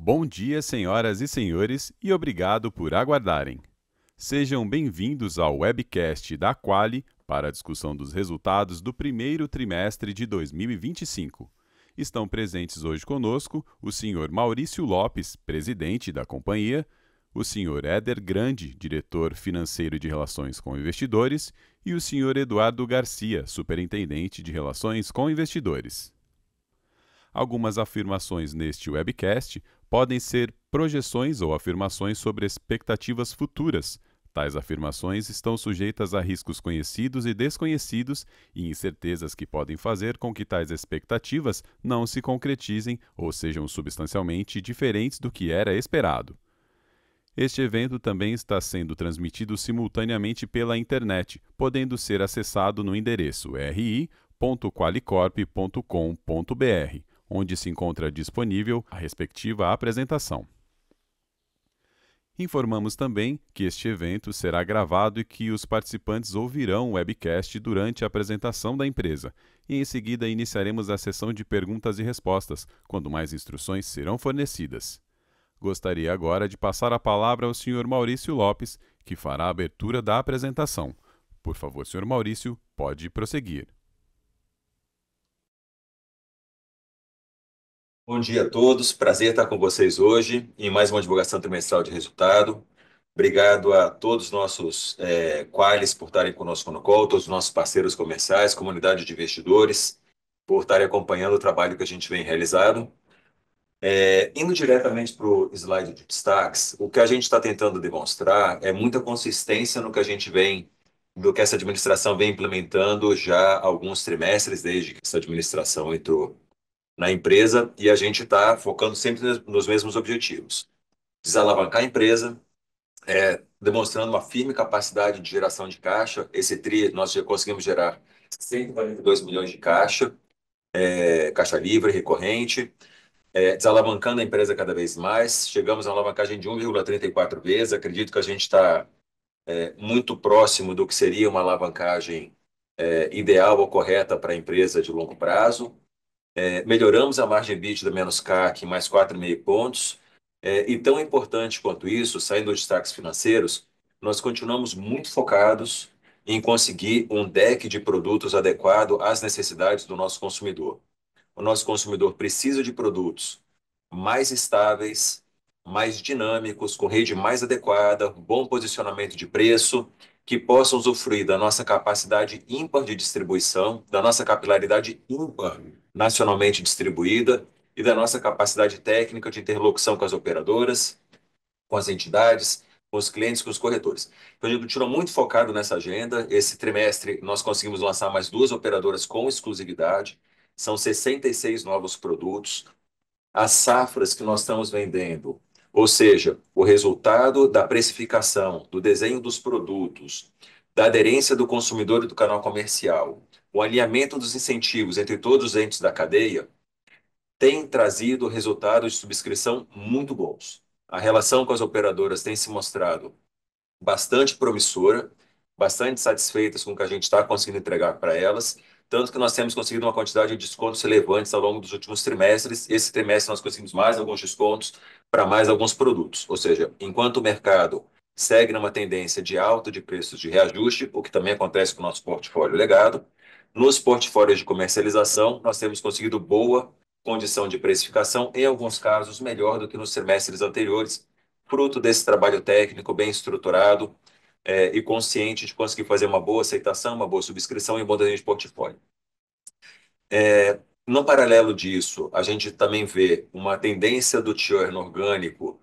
Bom dia, senhoras e senhores, e obrigado por aguardarem. Sejam bem-vindos ao webcast da Quali para a discussão dos resultados do primeiro trimestre de 2025. Estão presentes hoje conosco o senhor Maurício Lopes, presidente da companhia, o senhor Éder Grande, diretor financeiro de Relações com Investidores, e o senhor Eduardo Garcia, superintendente de Relações com Investidores. Algumas afirmações neste webcast podem ser projeções ou afirmações sobre expectativas futuras. Tais afirmações estão sujeitas a riscos conhecidos e desconhecidos e incertezas que podem fazer com que tais expectativas não se concretizem ou sejam substancialmente diferentes do que era esperado. Este evento também está sendo transmitido simultaneamente pela internet, podendo ser acessado no endereço ri.qualicorp.com.br, onde se encontra disponível a respectiva apresentação. Informamos também que este evento será gravado e que os participantes ouvirão o webcast durante a apresentação da empresa, e em seguida iniciaremos a sessão de perguntas e respostas, quando mais instruções serão fornecidas. Gostaria agora de passar a palavra ao Sr. Maurício Lopes, que fará a abertura da apresentação. Por favor, Sr. Maurício, pode prosseguir. Bom dia a todos, prazer estar com vocês hoje em mais uma divulgação trimestral de resultado. Obrigado a todos os nossos qualis por estarem conosco no call, todos os nossos parceiros comerciais, comunidade de investidores, por estarem acompanhando o trabalho que a gente vem realizando. Indo diretamente para o slide de destaques, o que a gente está tentando demonstrar é muita consistência no que do que essa administração vem implementando já há alguns trimestres, desde que essa administração entrou na empresa, e a gente está focando sempre nos mesmos objetivos. Desalavancar a empresa, demonstrando uma firme capacidade de geração de caixa. Esse TRI, nós já conseguimos gerar 142 milhões de caixa livre, recorrente, desalavancando a empresa cada vez mais. Chegamos a uma alavancagem de 1,34 vezes. Acredito que a gente está muito próximo do que seria uma alavancagem ideal ou correta para a empresa de longo prazo. Melhoramos a margem EBITDA menos CAC em mais 4,5 pontos. E tão importante quanto isso, saindo dos destaques financeiros, nós continuamos muito focados em conseguir um deck de produtos adequado às necessidades do nosso consumidor. O nosso consumidor precisa de produtos mais estáveis, mais dinâmicos, com rede mais adequada, bom posicionamento de preço, que possam usufruir da nossa capacidade ímpar de distribuição, da nossa capilaridade ímpar nacionalmente distribuída e da nossa capacidade técnica de interlocução com as operadoras, com as entidades, com os clientes, com os corretores. Então, a gente continua muito focado nessa agenda. Esse trimestre, nós conseguimos lançar mais 2 operadoras com exclusividade. São 66 novos produtos. As safras que nós estamos vendendo, ou seja, o resultado da precificação, do desenho dos produtos, da aderência do consumidor e do canal comercial, o alinhamento dos incentivos entre todos os entes da cadeia, tem trazido resultados de subscrição muito bons. A relação com as operadoras tem se mostrado bastante promissora, bastante satisfeitas com o que a gente está conseguindo entregar para elas, tanto que nós temos conseguido uma quantidade de descontos relevantes ao longo dos últimos trimestres. Esse trimestre nós conseguimos mais alguns descontos para mais alguns produtos. Ou seja, enquanto o mercado segue numa tendência de alta de preços de reajuste, o que também acontece com o nosso portfólio legado, nos portfólios de comercialização, nós temos conseguido boa condição de precificação, em alguns casos melhor do que nos trimestres anteriores, fruto desse trabalho técnico bem estruturado e consciente de conseguir fazer uma boa aceitação, uma boa subscrição e um bom desenho de portfólio. No paralelo disso, a gente também vê uma tendência do churn orgânico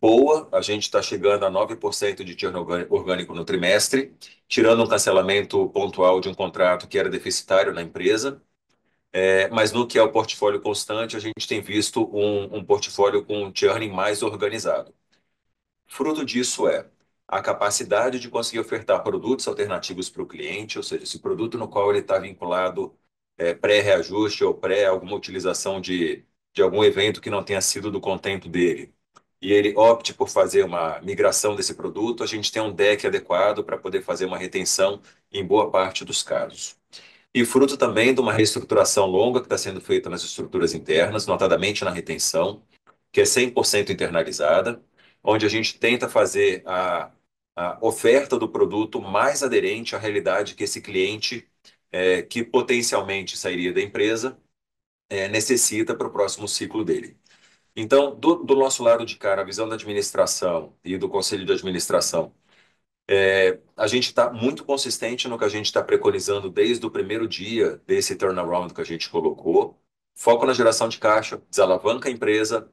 boa. A gente está chegando a 9% de churn orgânico no trimestre, tirando um cancelamento pontual de um contrato que era deficitário na empresa. Mas no que é o portfólio constante, a gente tem visto um portfólio com um churn mais organizado. Fruto disso a capacidade de conseguir ofertar produtos alternativos para o cliente, ou seja, esse produto no qual ele está vinculado pré-reajuste ou pré-alguma utilização de algum evento que não tenha sido do contento dele, e ele opte por fazer uma migração desse produto, a gente tem um deck adequado para poder fazer uma retenção em boa parte dos casos. E fruto também de uma reestruturação longa que está sendo feita nas estruturas internas, notadamente na retenção. que é 100% internalizada, onde a gente tenta fazer a oferta do produto mais aderente à realidade que esse cliente, que potencialmente sairia da empresa, necessita para o próximo ciclo dele. Então, do nosso lado de cá, a visão da administração e do conselho de administração, a gente está muito consistente no que a gente está preconizando desde o primeiro dia desse turnaround que a gente colocou. Foco na geração de caixa, desalavanca a empresa,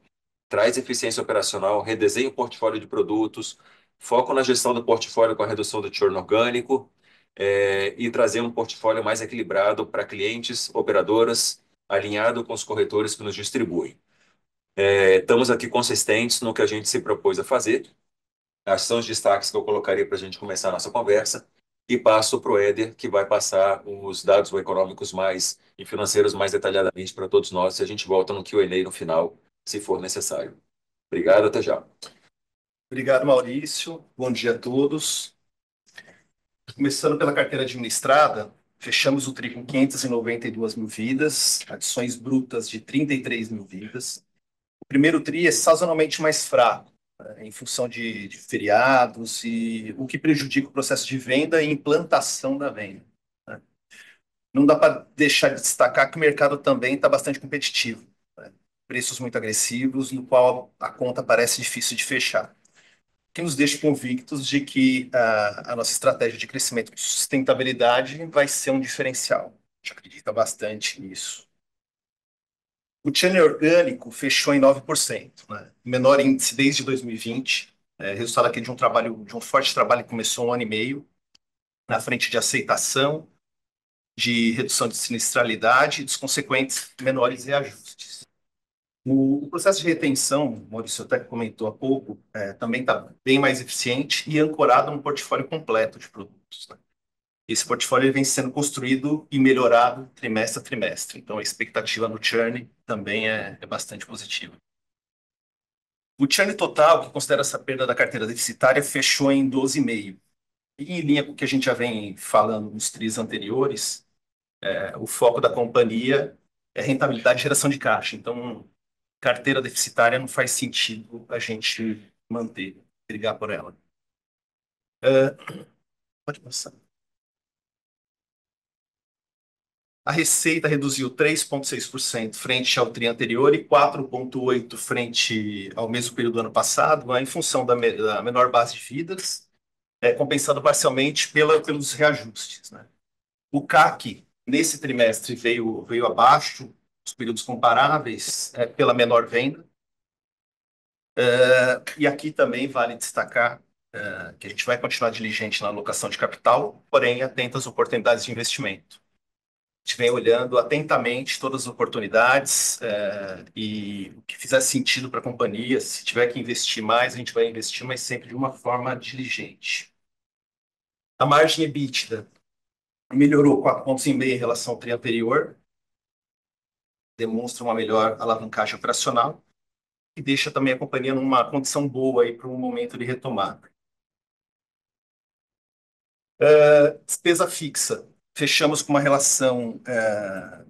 traz eficiência operacional, redesenha o portfólio de produtos, foco na gestão do portfólio com a redução do churn orgânico, e trazer um portfólio mais equilibrado para clientes, operadoras, alinhado com os corretores que nos distribuem. Estamos aqui consistentes no que a gente se propôs a fazer. Esses são os destaques que eu colocaria para a gente começar a nossa conversa. E passo para o Éder, que vai passar os dados econômicos e financeiros mais detalhadamente para todos nós. E a gente volta no Q&A no final, se for necessário. Obrigado, até já. Obrigado, Maurício. Bom dia a todos. Começando pela carteira administrada, fechamos o TRI com 592 mil vidas, adições brutas de 33 mil vidas. O primeiro TRI é sazonalmente mais fraco, em função de feriados, e o que prejudica o processo de venda e implantação da venda. Não dá para deixar de destacar que o mercado também está bastante competitivo. Preços muito agressivos, no qual a conta parece difícil de fechar, que nos deixa convictos de que a nossa estratégia de crescimento e sustentabilidade vai ser um diferencial. A gente acredita bastante nisso. O churn orgânico fechou em 9%, né? Menor índice desde 2020, resultado aqui de um forte trabalho que começou 1 ano e meio, na frente de aceitação, de redução de sinistralidade e dos consequentes menores reajustes. O processo de retenção, Maurício até comentou há pouco, também está bem mais eficiente e ancorado num portfólio completo de produtos, né? Esse portfólio vem sendo construído e melhorado trimestre a trimestre, então a expectativa no churn também é bastante positiva. O churn total, que considera essa perda da carteira deficitária, fechou em 12,5%. E em linha com o que a gente já vem falando nos trimestres anteriores, o foco da companhia é rentabilidade e geração de caixa. Então, carteira deficitária não faz sentido a gente manter, brigar por ela. Pode passar. A receita reduziu 3,6% frente ao TRI anterior e 4,8% frente ao mesmo período do ano passado, em função da menor base de vidas, compensado parcialmente pelos reajustes, né? O CAC, nesse trimestre, veio abaixo dos períodos comparáveis, pela menor venda. E aqui também vale destacar que a gente vai continuar diligente na alocação de capital, porém atento às oportunidades de investimento. A gente vem olhando atentamente todas as oportunidades, e o que fizer sentido para a companhia. Se tiver que investir mais, a gente vai investir, mas sempre de uma forma diligente. A margem EBITDA melhorou 4,5 pontos em relação ao TRI anterior, demonstra uma melhor alavancagem operacional e deixa também a companhia numa condição boa aí para um momento de retomada. Despesa fixa. Fechamos com uma relação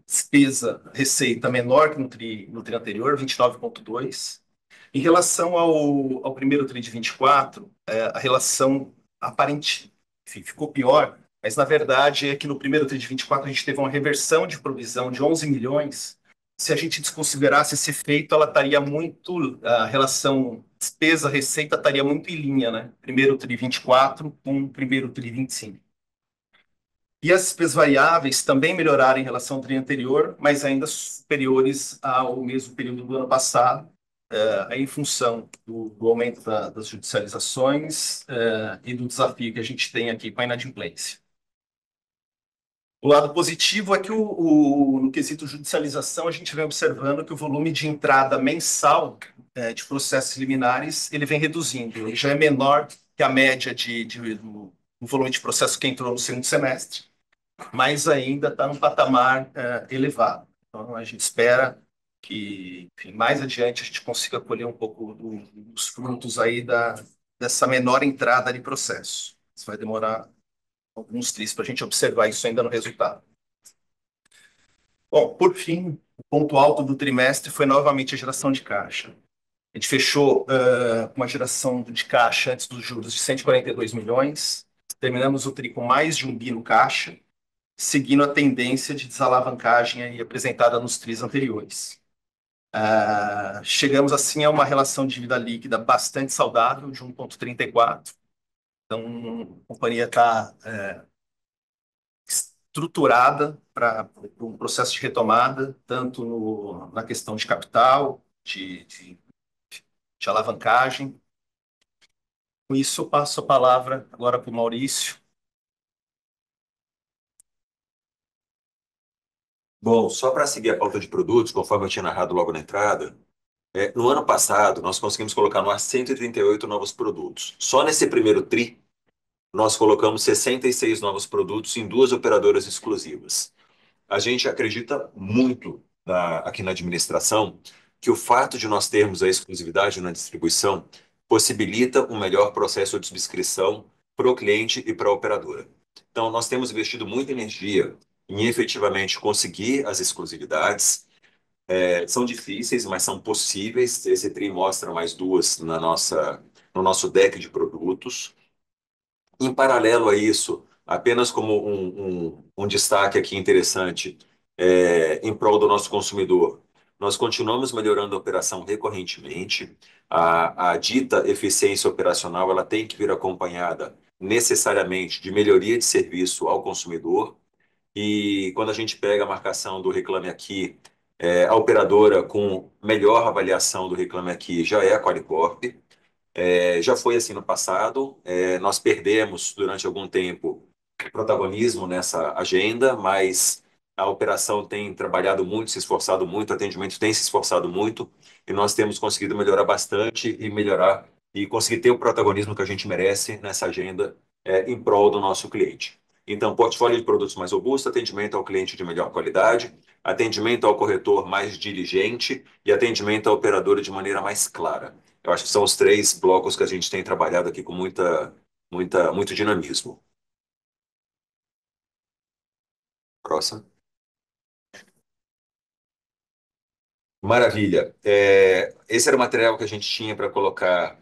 despesa-receita menor que no TRI anterior, 29,2%. Em relação ao primeiro TRI de 24, a relação aparente, enfim, ficou pior, mas na verdade é que no primeiro TRI de 24 a gente teve uma reversão de provisão de 11 milhões. Se a gente desconsiderasse esse efeito, a relação despesa-receita estaria muito em linha, né? Primeiro TRI 24 com o primeiro TRI 25. E as despesas variáveis também melhoraram em relação ao TRI anterior, mas ainda superiores ao mesmo período do ano passado, em função do aumento das judicializações e do desafio que a gente tem aqui com a inadimplência. O lado positivo é que no quesito judicialização, a gente vem observando que o volume de entrada mensal de processos liminares ele vem reduzindo. Ele já é menor que a média do volume de processo que entrou no segundo semestre, mas ainda está num patamar elevado. Então, a gente espera que, enfim, mais adiante a gente consiga colher um pouco dos frutos aí dessa menor entrada de processo. Isso vai demorar alguns trimestres para a gente observar isso ainda no resultado. Bom, por fim, o ponto alto do trimestre foi novamente a geração de caixa. A gente fechou com uma geração de caixa antes dos juros de 142 milhões. Terminamos o TRI com mais de 1 bi no caixa, seguindo a tendência de desalavancagem aí apresentada nos TRIs anteriores. Chegamos assim a uma relação de dívida líquida bastante saudável, de 1,34. Então, a companhia está estruturada para um processo de retomada, tanto na questão de capital, de alavancagem. Com isso, eu passo a palavra agora para o Maurício. Bom, só para seguir a pauta de produtos, conforme eu tinha narrado logo na entrada, no ano passado nós conseguimos colocar no ar 138 novos produtos. Só nesse primeiro TRI, nós colocamos 66 novos produtos em duas operadoras exclusivas. A gente acredita muito aqui na administração que o fato de nós termos a exclusividade na distribuição possibilita um melhor processo de subscrição para o cliente e para a operadora. Então, nós temos investido muita energia em efetivamente conseguir as exclusividades. São difíceis, mas são possíveis. Esse TRI mostra mais duas no nosso deck de produtos. Em paralelo a isso, apenas como um destaque aqui interessante, em prol do nosso consumidor, nós continuamos melhorando a operação recorrentemente. A dita eficiência operacional ela tem que vir acompanhada necessariamente de melhoria de serviço ao consumidor. E quando a gente pega a marcação do Reclame Aqui, a operadora com melhor avaliação do Reclame Aqui já é a Qualicorp. Já foi assim no passado. Nós perdemos durante algum tempo protagonismo nessa agenda, mas a operação tem trabalhado muito, se esforçado muito, o atendimento tem se esforçado muito, e nós temos conseguido melhorar bastante e melhorar e conseguir ter o protagonismo que a gente merece nessa agenda em prol do nosso cliente. Então, portfólio de produtos mais robusto, atendimento ao cliente de melhor qualidade, atendimento ao corretor mais diligente e atendimento à operadora de maneira mais clara. Eu acho que são os três blocos que a gente tem trabalhado aqui com muito dinamismo. Próximo. Maravilha. Esse era o material que a gente tinha para colocar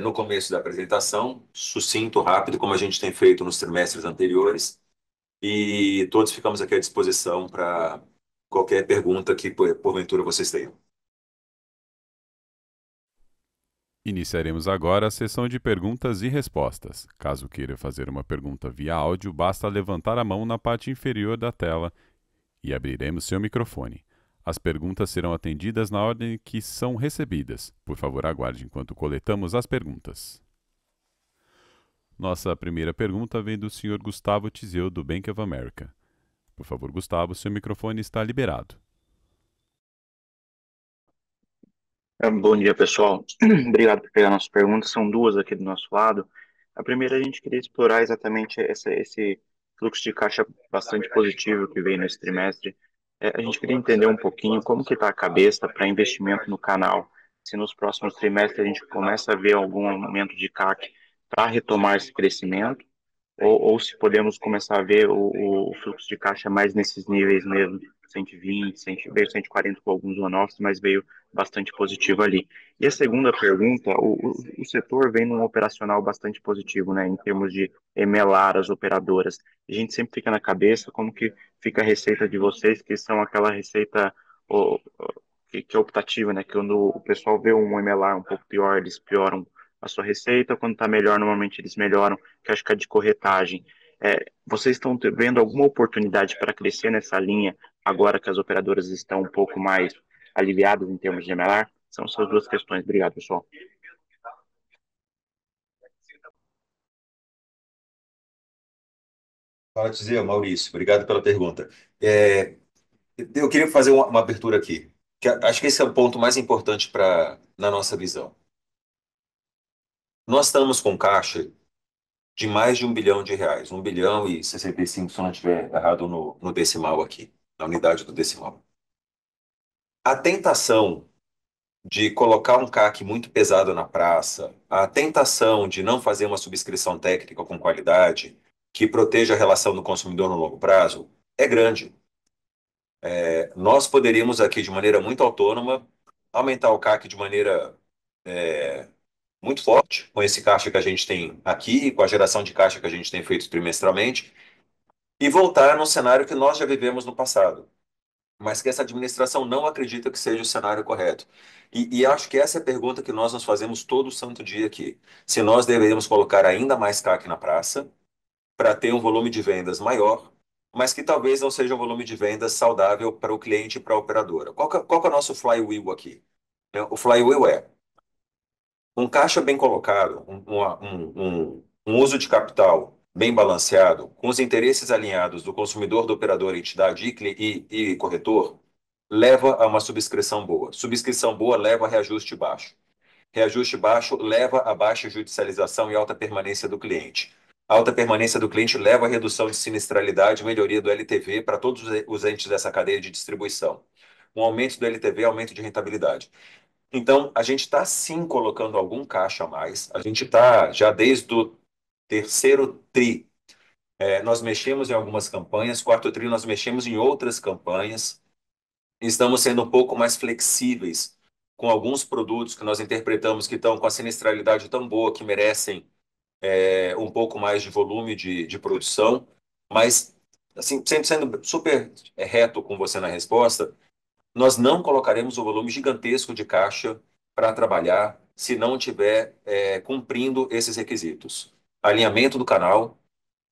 no começo da apresentação, sucinto, rápido, como a gente tem feito nos trimestres anteriores. E todos ficamos aqui à disposição para qualquer pergunta que porventura vocês tenham. Iniciaremos agora a sessão de perguntas e respostas. Caso queira fazer uma pergunta via áudio, basta levantar a mão na parte inferior da tela e abriremos seu microfone. As perguntas serão atendidas na ordem que são recebidas. Por favor, aguarde enquanto coletamos as perguntas. Nossa primeira pergunta vem do Sr. Gustavo Tizeu, do Bank of America. Por favor, Gustavo, seu microfone está liberado. Bom dia, pessoal. Obrigado por pegar nossas perguntas. São duas aqui do nosso lado. A primeira, a gente queria explorar exatamente esse fluxo de caixa bastante positivo que veio nesse trimestre. A gente queria entender um pouquinho como que está a cabeça para investimento no canal. Se nos próximos trimestres a gente começa a ver algum aumento de CAC para retomar esse crescimento, ou se podemos começar a ver o fluxo de caixa mais nesses níveis mesmo, 120, veio 140 com alguns one-offs, mas veio bastante positivo ali. E a segunda pergunta, o setor vem num operacional bastante positivo, né, em termos de emelar as operadoras. A gente sempre fica na cabeça como que fica a receita de vocês, que são aquela receita que é optativa, né, que quando o pessoal vê um emelar um pouco pior, eles pioram a sua receita, quando está melhor, normalmente eles melhoram, que acho que é de corretagem. Vocês estão vendo alguma oportunidade para crescer nessa linha, agora que as operadoras estão um pouco mais aliviadas em termos de MLR? São essas duas questões. Obrigado, pessoal. Fala, Tizio, Maurício, obrigado pela pergunta. Eu queria fazer uma abertura aqui, que acho que esse é o ponto mais importante na nossa visão. Nós estamos com caixa de mais de R$ 1 bilhão, 1 bilhão e 65, se eu não estiver errado no decimal aqui, na unidade do decimal. A tentação de colocar um CAC muito pesado na praça, a tentação de não fazer uma subscrição técnica com qualidade que proteja a relação do consumidor no longo prazo é grande. Nós poderíamos aqui, de maneira muito autônoma, aumentar o CAC de maneira muito forte com esse caixa que a gente tem aqui, com a geração de caixa que a gente tem feito trimestralmente, e voltar num cenário que nós já vivemos no passado, mas que essa administração não acredita que seja o cenário correto. E acho que essa é a pergunta que nós nos fazemos todo santo dia aqui. Se nós deveríamos colocar ainda mais CAC na praça para ter um volume de vendas maior, mas que talvez não seja um volume de vendas saudável para o cliente e para a operadora. Qual que é o nosso flywheel aqui? O flywheel é um caixa bem colocado, um uso de capital bem balanceado, com os interesses alinhados do consumidor, do operador, entidade e corretor, leva a uma subscrição boa. Subscrição boa leva a reajuste baixo. Reajuste baixo leva a baixa judicialização e alta permanência do cliente. Alta permanência do cliente leva a redução de sinistralidade e melhoria do LTV para todos os entes dessa cadeia de distribuição. Um aumento do LTV, aumento de rentabilidade. Então, a gente está sim colocando algum caixa a mais. A gente está, já desde o terceiro TRI, nós mexemos em algumas campanhas, quarto TRI, nós mexemos em outras campanhas. Estamos sendo um pouco mais flexíveis com alguns produtos que nós interpretamos que estão com a sinistralidade tão boa que merecem um pouco mais de volume de produção. Mas, assim, sempre sendo super reto com você na resposta, nós não colocaremos o volume gigantesco de caixa para trabalhar se não tiver cumprindo esses requisitos. Alinhamento do canal,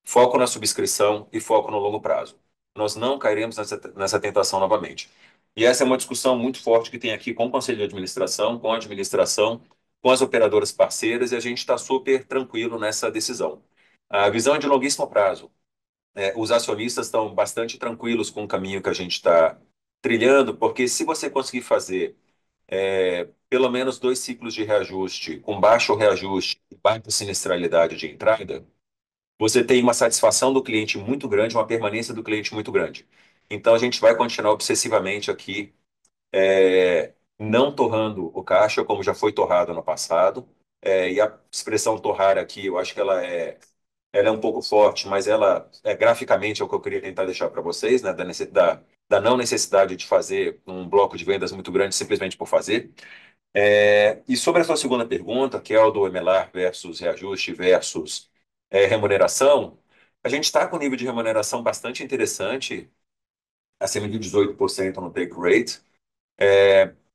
foco na subscrição e foco no longo prazo. Nós não cairemos nessa tentação novamente. E essa é uma discussão muito forte que tem aqui com o Conselho de Administração, com a administração, com as operadoras parceiras, e a gente está super tranquilo nessa decisão. A visão é de longuíssimo prazo. Os acionistas estão bastante tranquilos com o caminho que a gente está trilhando, porque se você conseguir fazer pelo menos 2 ciclos de reajuste, com baixo reajuste e baixa sinistralidade de entrada, você tem uma satisfação do cliente muito grande, uma permanência do cliente muito grande. Então, a gente vai continuar obsessivamente aqui, não torrando o caixa, como já foi torrado no passado. E a expressão torrar aqui, eu acho que ela é um pouco forte, mas ela, graficamente, é o que eu queria tentar deixar para vocês, né, da não necessidade de fazer um bloco de vendas muito grande simplesmente por fazer. E sobre a sua segunda pergunta, que é o do MLR versus reajuste versus remuneração, a gente está com um nível de remuneração bastante interessante, acima de 18% no take rate.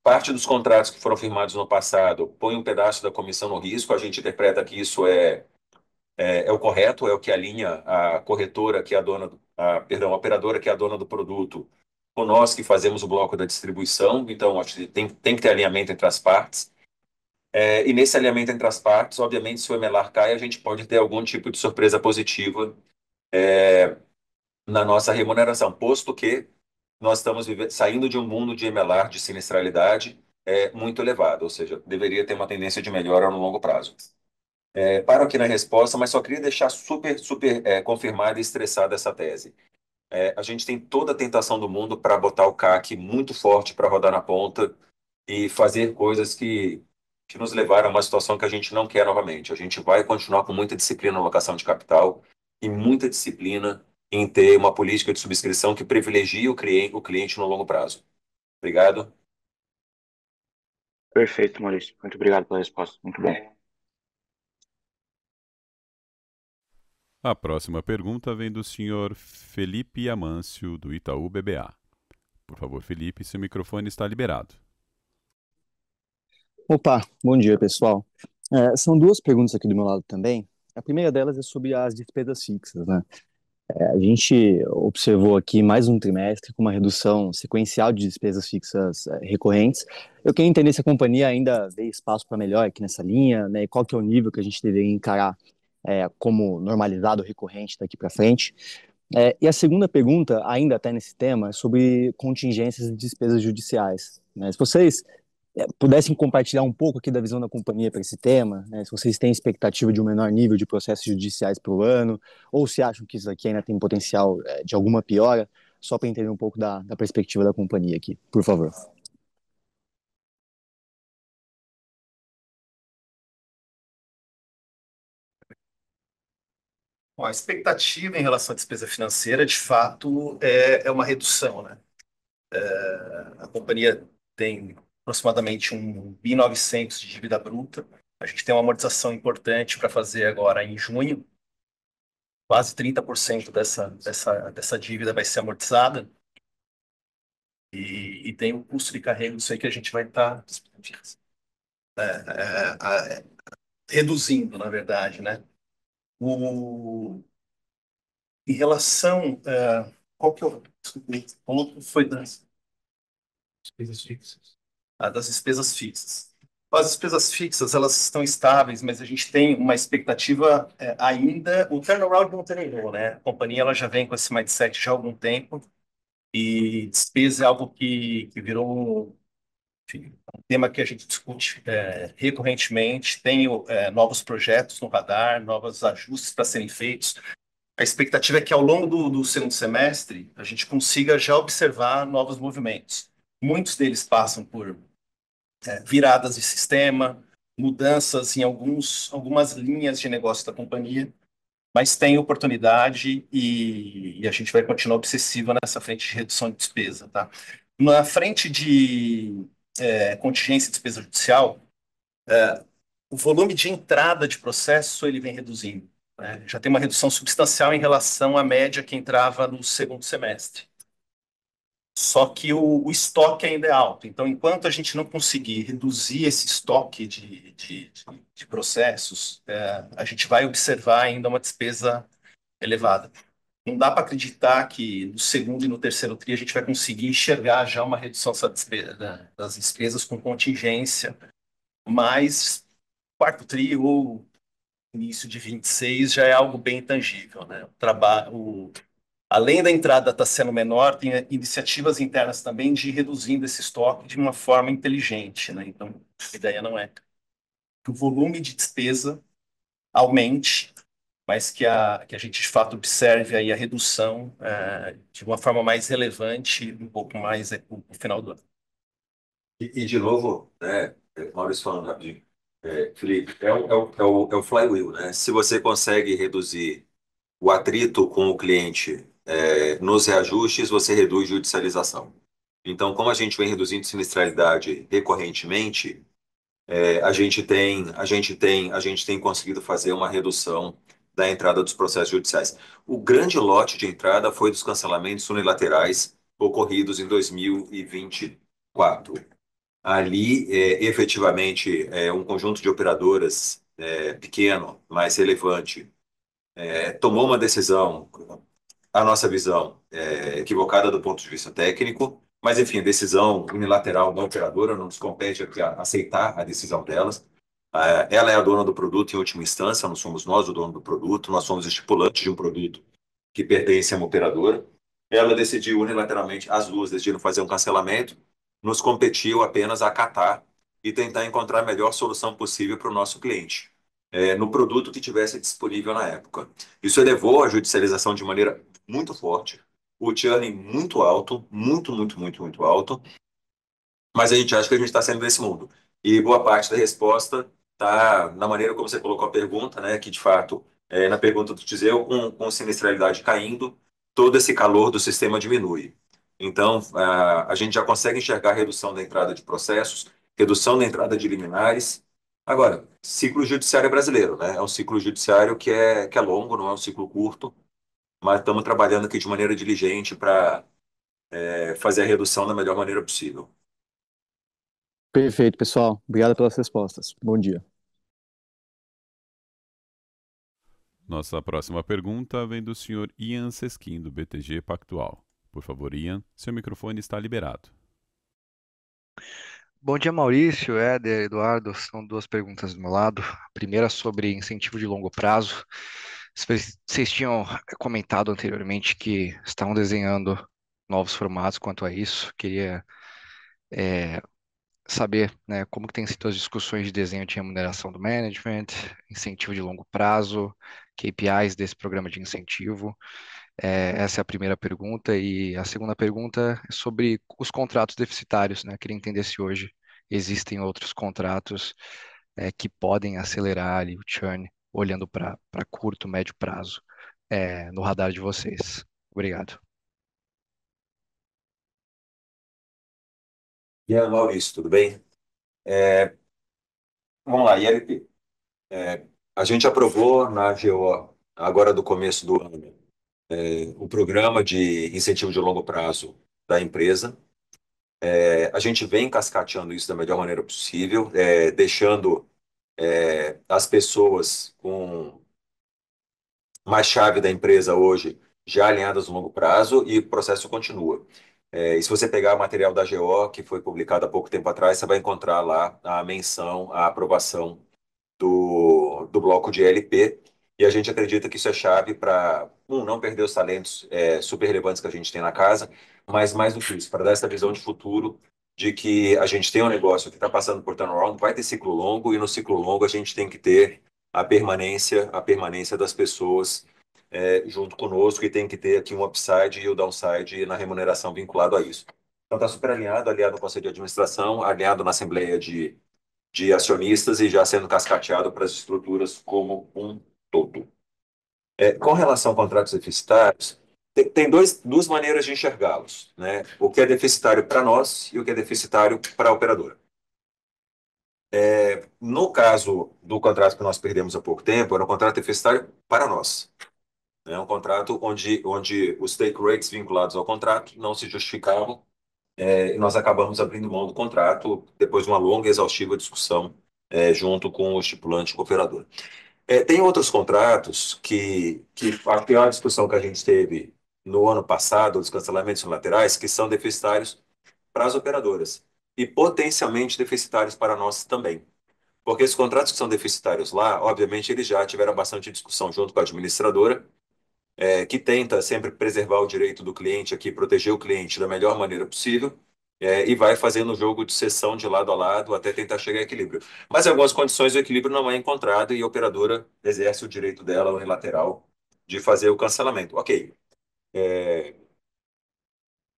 Parte dos contratos que foram firmados no passado põe um pedaço da comissão no risco, a gente interpreta que isso é o correto, é o que alinha a corretora, que é a dona, perdão, a operadora, que é a dona do produto, com nós que fazemos o bloco da distribuição. Então, acho que tem que ter alinhamento entre as partes. E nesse alinhamento entre as partes, obviamente, se o MLR cai, a gente pode ter algum tipo de surpresa positiva na nossa remuneração, posto que nós estamos saindo de um mundo de MLR, de sinistralidade, muito elevado, ou seja, deveria ter uma tendência de melhora no longo prazo. Paro aqui na resposta, mas só queria deixar super, super confirmada e estressada essa tese. A gente tem toda a tentação do mundo para botar o CAC muito forte para rodar na ponta e fazer coisas que nos levaram a uma situação que a gente não quer novamente. A gente vai continuar com muita disciplina na alocação de capital e muita disciplina em ter uma política de subscrição que privilegie o cliente no longo prazo. Obrigado. Perfeito, Maurício. Muito obrigado pela resposta. Muito bom. A próxima pergunta vem do senhor Felipe Amâncio, do Itaú BBA. Por favor, Felipe, seu microfone está liberado. Opa, bom dia, pessoal. São duas perguntas aqui do meu lado também. A primeira delas é sobre as despesas fixas, né? A gente observou aqui mais um trimestre com uma redução sequencial de despesas fixas recorrentes. Eu queria entender se a companhia ainda vê espaço para melhor aqui nessa linha, né? E qual que é o nível que a gente deveria encarar como normalizado recorrente daqui para frente. E a segunda pergunta, ainda até nesse tema, é sobre contingências e despesas judiciais, né? Se vocês pudessem compartilhar um pouco aqui da visão da companhia para esse tema, né? Se vocês têm expectativa de um menor nível de processos judiciais para o ano, ou se acham que isso aqui ainda tem potencial de alguma piora, só para entender um pouco da perspectiva da companhia aqui, por favor. Bom, a expectativa em relação à despesa financeira, de fato, é uma redução, né? A companhia tem aproximadamente um 1.900 de dívida bruta. A gente tem uma amortização importante para fazer agora em junho. Quase 30% dessa dívida vai ser amortizada. E tem o custo de carrego disso aí que a gente vai estar reduzindo, na verdade, né? Em relação... qual que eu... Como foi das despesas fixas? Das despesas fixas. As despesas fixas, elas estão estáveis, mas a gente tem uma expectativa ainda... O turnaround não terminou, né? A companhia ela já vem com esse mindset já há algum tempo e despesa é algo que virou enfim, um tema que a gente discute recorrentemente. Tem novos projetos no radar, novos ajustes para serem feitos. A expectativa é que ao longo do segundo semestre a gente consiga já observar novos movimentos. Muitos deles passam por viradas de sistema, mudanças em algumas linhas de negócio da companhia, mas tem oportunidade e a gente vai continuar obsessiva nessa frente de redução de despesa, tá? Na frente de contingência e despesa judicial, o volume de entrada de processo ele vem reduzindo, né? Já tem uma redução substancial em relação à média que entrava no segundo semestre. Só que o estoque ainda é alto. Então, enquanto a gente não conseguir reduzir esse estoque de processos, a gente vai observar ainda uma despesa elevada. Não dá para acreditar que no segundo e no terceiro TRI a gente vai conseguir enxergar já uma redução das despesas com contingência, mas quarto TRI ou início de 26 já é algo bem tangível, né? Além da entrada estar sendo menor, tem iniciativas internas também de ir reduzindo esse estoque de uma forma inteligente, né? Então, a ideia não é que o volume de despesa aumente, mas que a gente de fato observe aí a redução de uma forma mais relevante, um pouco mais no final do ano. E de novo, né, Maurício falando rapidinho, Felipe, é o flywheel, né? Se você consegue reduzir o atrito com o cliente nos reajustes, você reduz judicialização. Então, como a gente vem reduzindo sinistralidade recorrentemente, a gente tem conseguido fazer uma redução da entrada dos processos judiciais. O grande lote de entrada foi dos cancelamentos unilaterais ocorridos em 2024. Ali, efetivamente, um conjunto de operadoras pequeno, mais relevante, tomou uma decisão, a nossa visão, equivocada do ponto de vista técnico, mas, enfim, decisão unilateral da operadora, não nos compete aqui aceitar a decisão delas. Ela é a dona do produto em última instância, não somos nós o dono do produto, nós somos estipulantes de um produto que pertence a uma operadora. Ela decidiu unilateralmente, as duas decidiram fazer um cancelamento, nos competiu apenas acatar e tentar encontrar a melhor solução possível para o nosso cliente, no produto que tivesse disponível na época. Isso elevou a judicialização de maneira muito forte, o churn muito alto, muito, muito, muito, muito alto, mas a gente acha que a gente está saindo desse mundo. E boa parte da resposta está na maneira como você colocou a pergunta, né, que de fato, na pergunta do Tiseu, com sinistralidade caindo, todo esse calor do sistema diminui. Então, a gente já consegue enxergar a redução da entrada de processos, redução da entrada de liminares. Agora, ciclo judiciário brasileiro, né? É um ciclo judiciário que é longo, não é um ciclo curto, mas estamos trabalhando aqui de maneira diligente para fazer a redução da melhor maneira possível. Perfeito, pessoal. Obrigado pelas respostas. Bom dia. Nossa próxima pergunta vem do senhor Ian Sesquim, do BTG Pactual. Por favor, Ian, seu microfone está liberado. Bom dia, Maurício, Éder, Eduardo. São duas perguntas do meu lado. A primeira sobre incentivo de longo prazo. Vocês tinham comentado anteriormente que estavam desenhando novos formatos quanto a isso. Queria saber, né, como que tem sido as discussões de desenho de remuneração do management, incentivo de longo prazo, KPIs desse programa de incentivo. Essa é a primeira pergunta. E a segunda pergunta é sobre os contratos deficitários, né? Queria entender se hoje existem outros contratos que podem acelerar ali o churn, olhando para curto, médio prazo, no radar de vocês. Obrigado. E aí, Maurício, tudo bem? Vamos lá, ILP. A gente aprovou na AGO, agora do começo do ano, o programa de incentivo de longo prazo da empresa. A gente vem cascateando isso da melhor maneira possível, deixando as pessoas com mais chave da empresa hoje já alinhadas no longo prazo e o processo continua. E se você pegar o material da AGO, que foi publicado há pouco tempo atrás, você vai encontrar lá a menção, a aprovação do bloco de LP, e a gente acredita que isso é chave para, não perder os talentos super relevantes que a gente tem na casa, mas mais do que isso, para dar essa visão de futuro de que a gente tem um negócio que está passando por turnaround, vai ter ciclo longo, e no ciclo longo a gente tem que ter a permanência das pessoas junto conosco, e tem que ter aqui um upside e o downside na remuneração vinculado a isso. Então está super alinhado, aliado no conselho de administração, alinhado na assembleia de acionistas e já sendo cascateado para as estruturas como um todo. Com relação a contratos deficitários, tem duas maneiras de enxergá-los, né? O que é deficitário para nós e o que é deficitário para a operadora. No caso do contrato que nós perdemos há pouco tempo, era um contrato deficitário para nós. É um contrato onde os take rates vinculados ao contrato não se justificavam, e nós acabamos abrindo mão do contrato depois de uma longa e exaustiva discussão junto com o estipulante e com o operador. Tem outros contratos que a pior discussão que a gente teve no ano passado, dos cancelamentos unilaterais, que são deficitários para as operadoras e potencialmente deficitários para nós também. Porque esses contratos que são deficitários lá, obviamente, eles já tiveram bastante discussão junto com a administradora, que tenta sempre preservar o direito do cliente aqui, proteger o cliente da melhor maneira possível, e vai fazendo o jogo de cessão de lado a lado até tentar chegar a equilíbrio. Mas em algumas condições o equilíbrio não é encontrado e a operadora exerce o direito dela unilateral de fazer o cancelamento. Ok,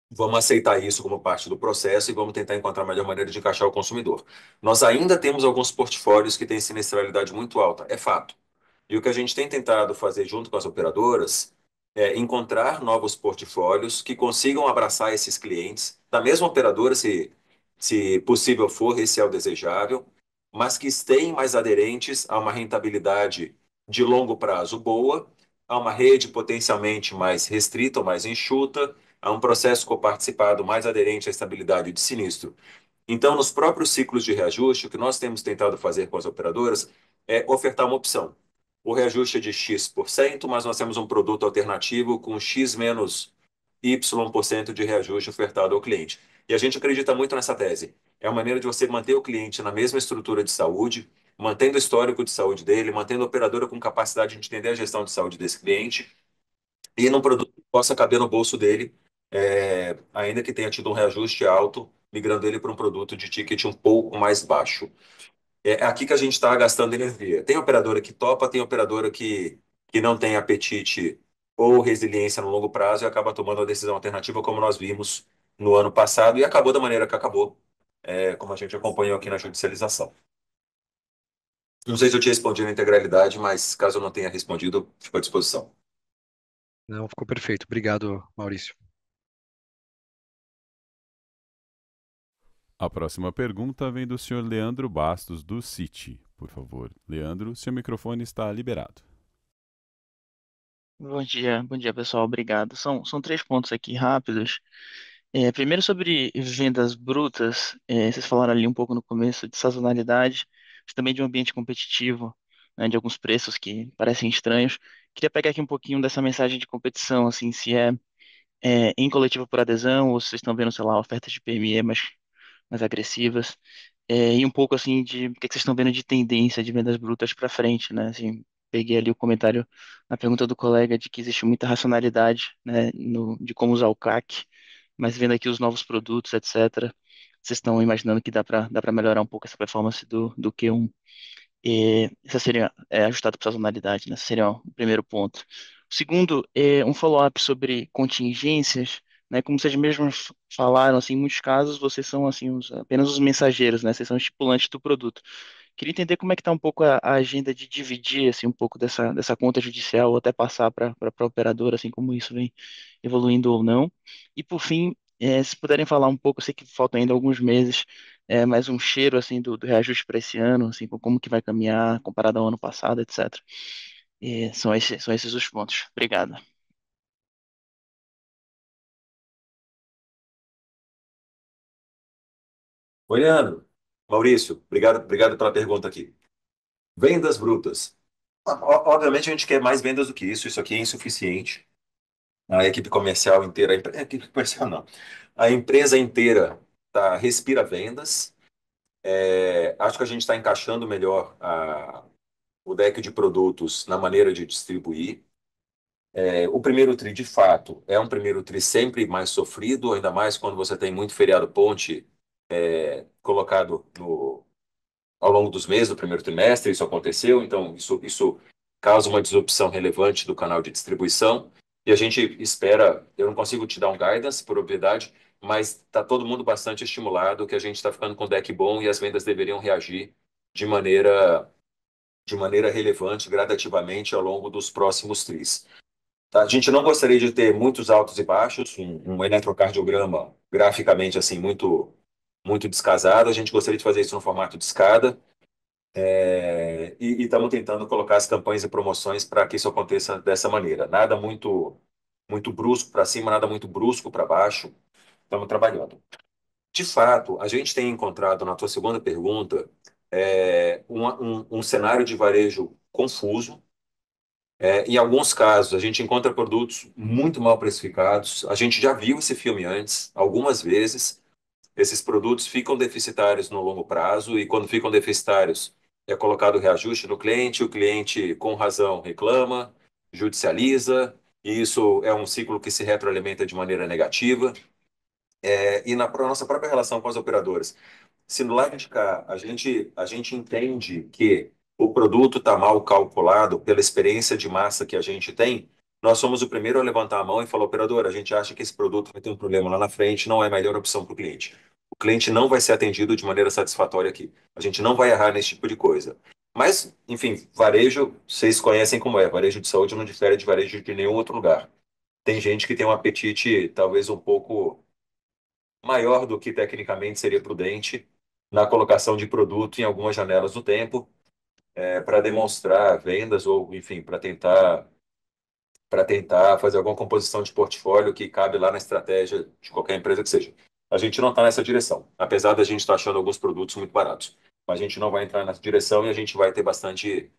vamos aceitar isso como parte do processo e vamos tentar encontrar a melhor maneira de encaixar o consumidor. Nós ainda temos alguns portfólios que têm sinistralidade muito alta, é fato. E o que a gente tem tentado fazer junto com as operadoras é encontrar novos portfólios que consigam abraçar esses clientes, da mesma operadora, se possível for, esse é o desejável, mas que estejam mais aderentes a uma rentabilidade de longo prazo boa, a uma rede potencialmente mais restrita ou mais enxuta, a um processo coparticipado mais aderente à estabilidade de sinistro. Então, nos próprios ciclos de reajuste, o que nós temos tentado fazer com as operadoras é ofertar uma opção. O reajuste é de X%, mas nós temos um produto alternativo com X menos Y% de reajuste ofertado ao cliente. E a gente acredita muito nessa tese. É uma maneira de você manter o cliente na mesma estrutura de saúde, mantendo o histórico de saúde dele, mantendo a operadora com capacidade de entender a gestão de saúde desse cliente, e num produto que possa caber no bolso dele, ainda que tenha tido um reajuste alto, migrando ele para um produto de ticket um pouco mais baixo. É aqui que a gente está gastando energia. Tem operadora que topa, tem operadora que não tem apetite ou resiliência no longo prazo e acaba tomando a decisão alternativa, como nós vimos no ano passado, e acabou da maneira que acabou, como a gente acompanhou aqui na judicialização. Não sei se eu tinha respondido na integralidade, mas caso eu não tenha respondido, fico à disposição. Não, ficou perfeito. Obrigado, Maurício. A próxima pergunta vem do senhor Leandro Bastos, do Citi. Por favor, Leandro, seu microfone está liberado. Bom dia pessoal, obrigado. São três pontos aqui rápidos. Primeiro sobre vendas brutas, vocês falaram ali um pouco no começo de sazonalidade, mas também de um ambiente competitivo, né, de alguns preços que parecem estranhos. Queria pegar aqui um pouquinho dessa mensagem de competição, assim, se é em coletivo por adesão ou se vocês estão vendo, sei lá, ofertas de PME mais agressivas. E um pouco assim de o que que vocês estão vendo de tendência de vendas brutas para frente, né? Assim, peguei ali o comentário na pergunta do colega de que existe muita racionalidade, né, de como usar o CAC, mas vendo aqui os novos produtos, etc. Vocês estão imaginando que dá para melhorar um pouco essa performance do Q1. E essa seria ajustado para sazonalidade, né? Esse seria o primeiro ponto. O segundo é um follow-up sobre contingências, né? Como vocês mesmos falaram, assim, em muitos casos vocês são assim apenas os mensageiros, né? Vocês são estipulantes do produto. Queria entender como é que está um pouco a agenda de dividir assim um pouco dessa conta judicial ou até passar para a operadora, assim como isso vem evoluindo ou não. E por fim, Se puderem falar um pouco, eu sei que faltam ainda alguns meses, mas um cheiro assim do reajuste para esse ano, assim, como que vai caminhar comparado ao ano passado, etc. São esses os pontos. Obrigado. Oi, Leandro. Maurício, obrigado pela pergunta aqui. Vendas brutas. Obviamente a gente quer mais vendas do que isso aqui é insuficiente. A equipe comercial inteira, a equipe comercial não, a empresa inteira respira vendas. Acho que a gente está encaixando melhor o deck de produtos na maneira de distribuir. O primeiro tri, de fato, é um primeiro tri sempre mais sofrido, ainda mais quando você tem muito feriado ponte colocado ao longo dos meses do primeiro trimestre, isso aconteceu, então isso causa uma disrupção relevante do canal de distribuição, e a gente espera, eu não consigo te dar um guidance, por obviedade, mas está todo mundo bastante estimulado, que a gente está ficando com o deck bom e as vendas deveriam reagir de maneira relevante, gradativamente, ao longo dos próximos tris. Tá? A gente não gostaria de ter muitos altos e baixos, um eletrocardiograma graficamente assim muito descasado. A gente gostaria de fazer isso no formato de escada. E estamos tentando colocar as campanhas e promoções para que isso aconteça dessa maneira. Nada muito brusco para cima, nada muito brusco para baixo. Estamos trabalhando. De fato, a gente tem encontrado, na tua segunda pergunta, um cenário de varejo confuso. Em alguns casos, a gente encontra produtos muito mal precificados. A gente já viu esse filme antes, algumas vezes. Esses produtos ficam deficitários no longo prazo e, quando ficam deficitários, é colocado reajuste no cliente, o cliente, com razão, reclama, judicializa, e isso é um ciclo que se retroalimenta de maneira negativa. E na nossa própria relação com as operadoras, se no lado de cá a gente entende que o produto está mal calculado pela experiência de massa que a gente tem, nós somos o primeiro a levantar a mão e falar: operadora, a gente acha que esse produto vai ter um problema lá na frente, não é a melhor opção para o cliente. O cliente não vai ser atendido de maneira satisfatória aqui. A gente não vai errar nesse tipo de coisa. Mas, enfim, varejo, vocês conhecem como é. Varejo de saúde não difere de varejo de nenhum outro lugar. Tem gente que tem um apetite talvez um pouco maior do que tecnicamente seria prudente na colocação de produto em algumas janelas do tempo, para demonstrar vendas ou, enfim, para tentar fazer alguma composição de portfólio que cabe lá na estratégia de qualquer empresa que seja. A gente não está nessa direção, apesar da gente estar achando alguns produtos muito baratos. Mas a gente não vai entrar nessa direção e a gente vai ter bastante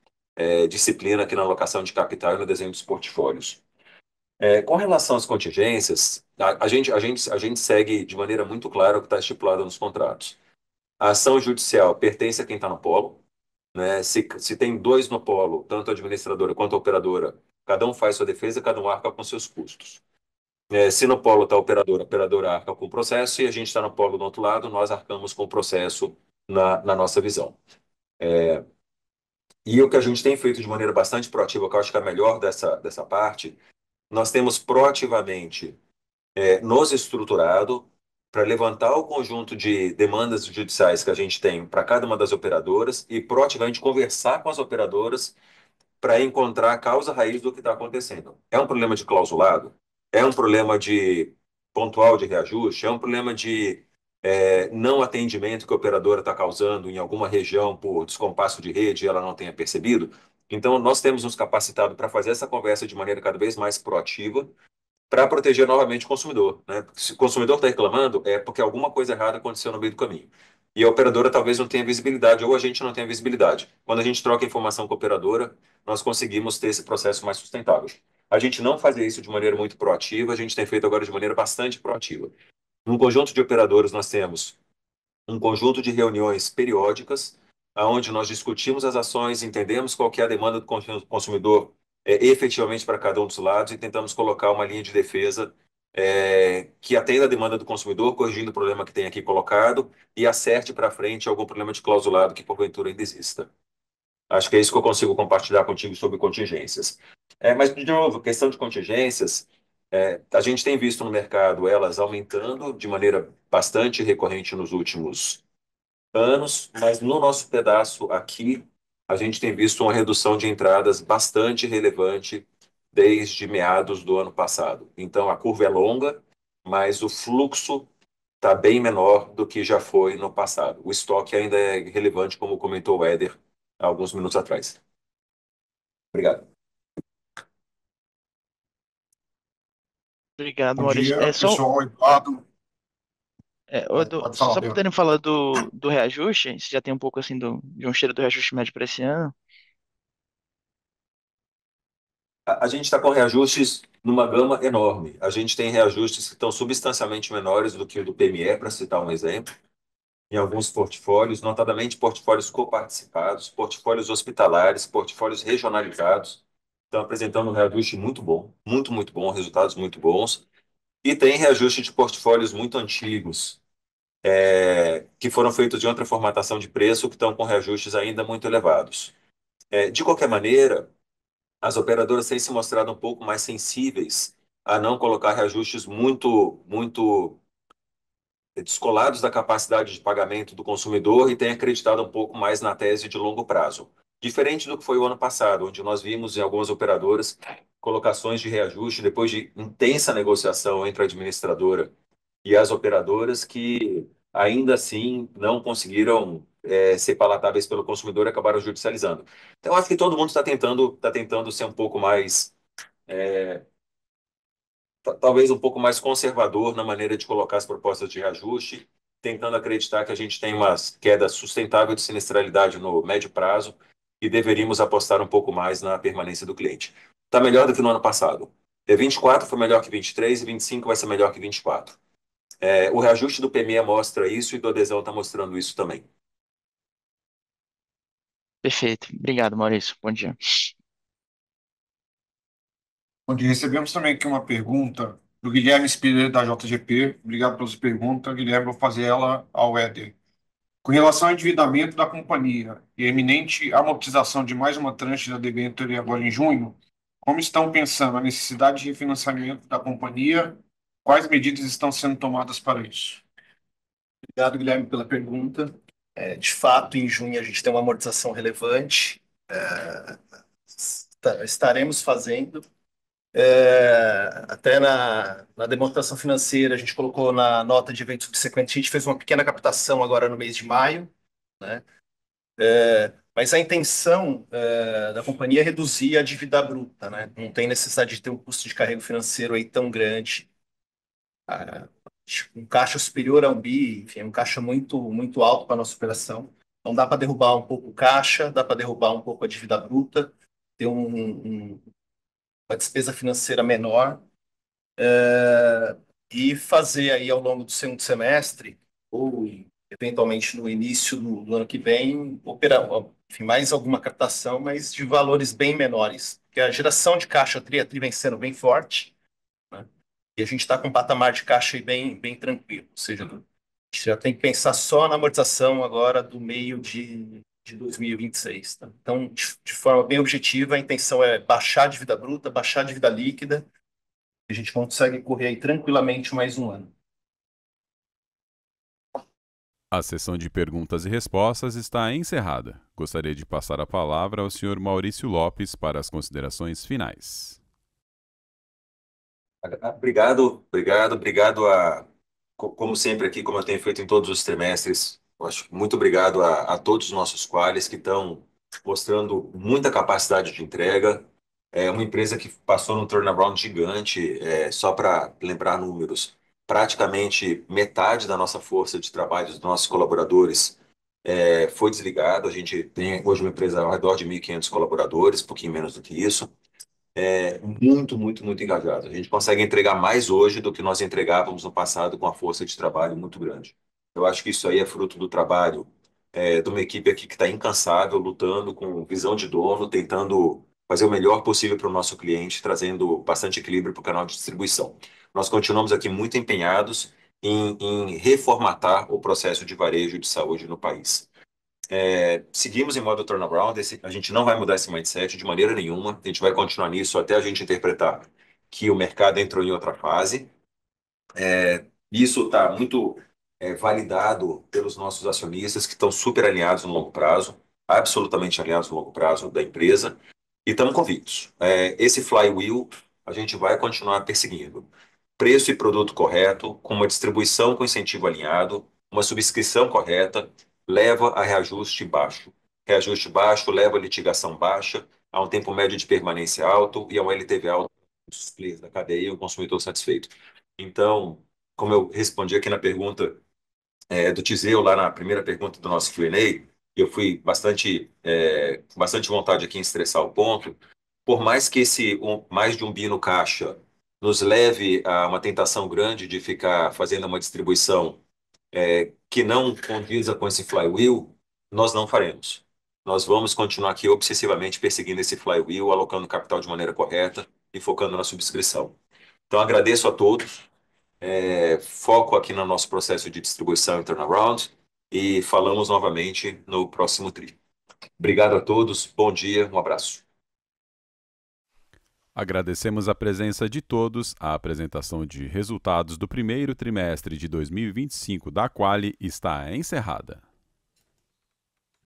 disciplina aqui na alocação de capital e no desenho dos portfólios. Com relação às contingências, a gente segue de maneira muito clara o que está estipulado nos contratos. A ação judicial pertence a quem está no polo, né? Se tem dois no polo, tanto a administradora quanto a operadora, cada um faz sua defesa, cada um arca com seus custos. Se no polo está a operadora arca com o processo, e a gente está no polo do outro lado, nós arcamos com o processo na nossa visão. E o que a gente tem feito de maneira bastante proativa, que eu acho que é a melhor dessa parte, nós temos proativamente nos estruturado para levantar o conjunto de demandas judiciais que a gente tem para cada uma das operadoras e proativamente conversar com as operadoras para encontrar a causa raiz do que está acontecendo. É um problema de clausulado? É um problema de pontual de reajuste? É um problema de não atendimento que a operadora está causando em alguma região por descompasso de rede e ela não tenha percebido? Então, nós temos nos capacitado para fazer essa conversa de maneira cada vez mais proativa, para proteger novamente o consumidor, né? Se o consumidor está reclamando, é porque alguma coisa errada aconteceu no meio do caminho. E a operadora talvez não tenha visibilidade, ou a gente não tenha visibilidade. Quando a gente troca informação com a operadora, nós conseguimos ter esse processo mais sustentável. A gente não fazia isso de maneira muito proativa, a gente tem feito agora de maneira bastante proativa. Num conjunto de operadores, nós temos um conjunto de reuniões periódicas, onde nós discutimos as ações, entendemos qual que é a demanda do consumidor efetivamente para cada um dos lados e tentamos colocar uma linha de defesa que atenda a demanda do consumidor, corrigindo o problema que tem aqui colocado e acerte para frente algum problema de clausulado que porventura ainda exista. Acho que é isso que eu consigo compartilhar contigo sobre contingências. Mas, de novo, questão de contingências, a gente tem visto no mercado elas aumentando de maneira bastante recorrente nos últimos anos, mas no nosso pedaço aqui, a gente tem visto uma redução de entradas bastante relevante desde meados do ano passado. Então, a curva é longa, mas o fluxo está bem menor do que já foi no passado. O estoque ainda é relevante, como comentou o Éder há alguns minutos atrás. Obrigado. Obrigado, Bom Maurício. dia, pessoal. Eduardo. Pode falar, Só Pedro. podendo falar do reajuste, você já tem um pouco assim de um cheiro do reajuste médio para esse ano? A gente está com reajustes numa gama enorme. A gente tem reajustes que estão substancialmente menores do que o do PME, para citar um exemplo, em alguns portfólios, notadamente portfólios coparticipados, portfólios hospitalares, portfólios regionalizados, estão apresentando um reajuste muito bom, muito, muito bom, resultados muito bons. E tem reajuste de portfólios muito antigos, que foram feitos de outra formatação de preço, que estão com reajustes ainda muito elevados. De qualquer maneira, as operadoras têm se mostrado um pouco mais sensíveis a não colocar reajustes muito, muito descolados da capacidade de pagamento do consumidor e têm acreditado um pouco mais na tese de longo prazo. Diferente do que foi o ano passado, onde nós vimos em algumas operadoras colocações de reajuste depois de intensa negociação entre a administradora e as operadoras que ainda assim não conseguiram ser palatáveis pelo consumidor e acabaram judicializando. Então, acho que todo mundo está tentando ser um pouco mais, talvez um pouco mais conservador na maneira de colocar as propostas de reajuste, tentando acreditar que a gente tem uma queda sustentável de sinistralidade no médio prazo e deveríamos apostar um pouco mais na permanência do cliente. Está melhor do que no ano passado. 24 foi melhor que 23 e 25 vai ser melhor que 24. O reajuste do PME mostra isso e do adesão está mostrando isso também. Perfeito. Obrigado, Maurício. Bom dia. Bom dia. Recebemos também aqui uma pergunta do Guilherme Spiller, da JGP. Obrigado pelas perguntas. Guilherme, vou fazer ela ao Éder. Com relação ao endividamento da companhia e a iminente amortização de mais uma tranche da debênture agora em junho, como estão pensando a necessidade de refinanciamento da companhia? Quais medidas estão sendo tomadas para isso? Obrigado, Guilherme, pela pergunta. De fato, em junho a gente tem uma amortização relevante. Estaremos fazendo. Até na demonstração financeira, a gente colocou na nota de evento subsequente, a gente fez uma pequena captação agora no mês de maio, né? Mas a intenção da companhia é reduzir a dívida bruta, né? Não tem necessidade de ter um custo de carrego financeiro aí tão grande. Um caixa superior a 1 bi, enfim, um caixa muito, muito alto para a nossa operação. Então dá para derrubar um pouco o caixa, dá para derrubar um pouco a dívida bruta, ter uma despesa financeira menor, e fazer aí ao longo do segundo semestre, ou eventualmente no início do ano que vem, enfim, mais alguma captação, mas de valores bem menores, porque a geração de caixa tri a tri vem sendo bem forte, né? E a gente está com um patamar de caixa aí bem tranquilo, ou seja, a gente já tem que pensar só na amortização agora do meio de 2026. Tá? Então, de forma bem objetiva, a intenção é baixar a dívida bruta, baixar a dívida líquida, e a gente consegue correr aí tranquilamente mais um ano. A sessão de perguntas e respostas está encerrada. Gostaria de passar a palavra ao senhor Maurício Lopes para as considerações finais. Obrigado. Como sempre aqui, como eu tenho feito em todos os trimestres, muito obrigado a todos os nossos quales que estão mostrando muita capacidade de entrega. É uma empresa que passou num turnaround gigante, só para lembrar números, praticamente metade da nossa força de trabalho, dos nossos colaboradores, foi desligado. A gente tem hoje uma empresa ao redor de 1.500 colaboradores, um pouquinho menos do que isso. Muito, muito, muito engajado. A gente consegue entregar mais hoje do que nós entregávamos no passado com a força de trabalho muito grande. Eu acho que isso aí é fruto do trabalho de uma equipe aqui que está incansável, lutando com visão de dono, tentando fazer o melhor possível para o nosso cliente, trazendo bastante equilíbrio para o canal de distribuição. Nós continuamos aqui muito empenhados em reformatar o processo de varejo de saúde no país. Seguimos em modo turnaround, a gente não vai mudar esse mindset de maneira nenhuma, a gente vai continuar nisso até a gente interpretar que o mercado entrou em outra fase. Isso está muito validado pelos nossos acionistas, que estão super alinhados no longo prazo, absolutamente alinhados no longo prazo da empresa, e estamos convictos. Esse flywheel a gente vai continuar perseguindo. preço e produto correto, com uma distribuição com incentivo alinhado, uma subscrição correta, leva a reajuste baixo. Reajuste baixo leva a litigação baixa, a um tempo médio de permanência alto e a um LTV alto dos players da cadeia e o consumidor satisfeito. Então, como eu respondi aqui na pergunta do Tiseu, lá na primeira pergunta do nosso Q&A, eu fui com bastante vontade aqui em estressar o ponto. Por mais que mais de um bi no caixa nos leve a uma tentação grande de ficar fazendo uma distribuição que não condiza com esse flywheel, nós não faremos. Nós vamos continuar aqui obsessivamente perseguindo esse flywheel, alocando capital de maneira correta e focando na subscrição. Então, agradeço a todos. Foco aqui no nosso processo de distribuição e turnaround e falamos novamente no próximo TRI. Obrigado a todos, bom dia, um abraço. Agradecemos a presença de todos. A apresentação de resultados do primeiro trimestre de 2025 da Quali está encerrada.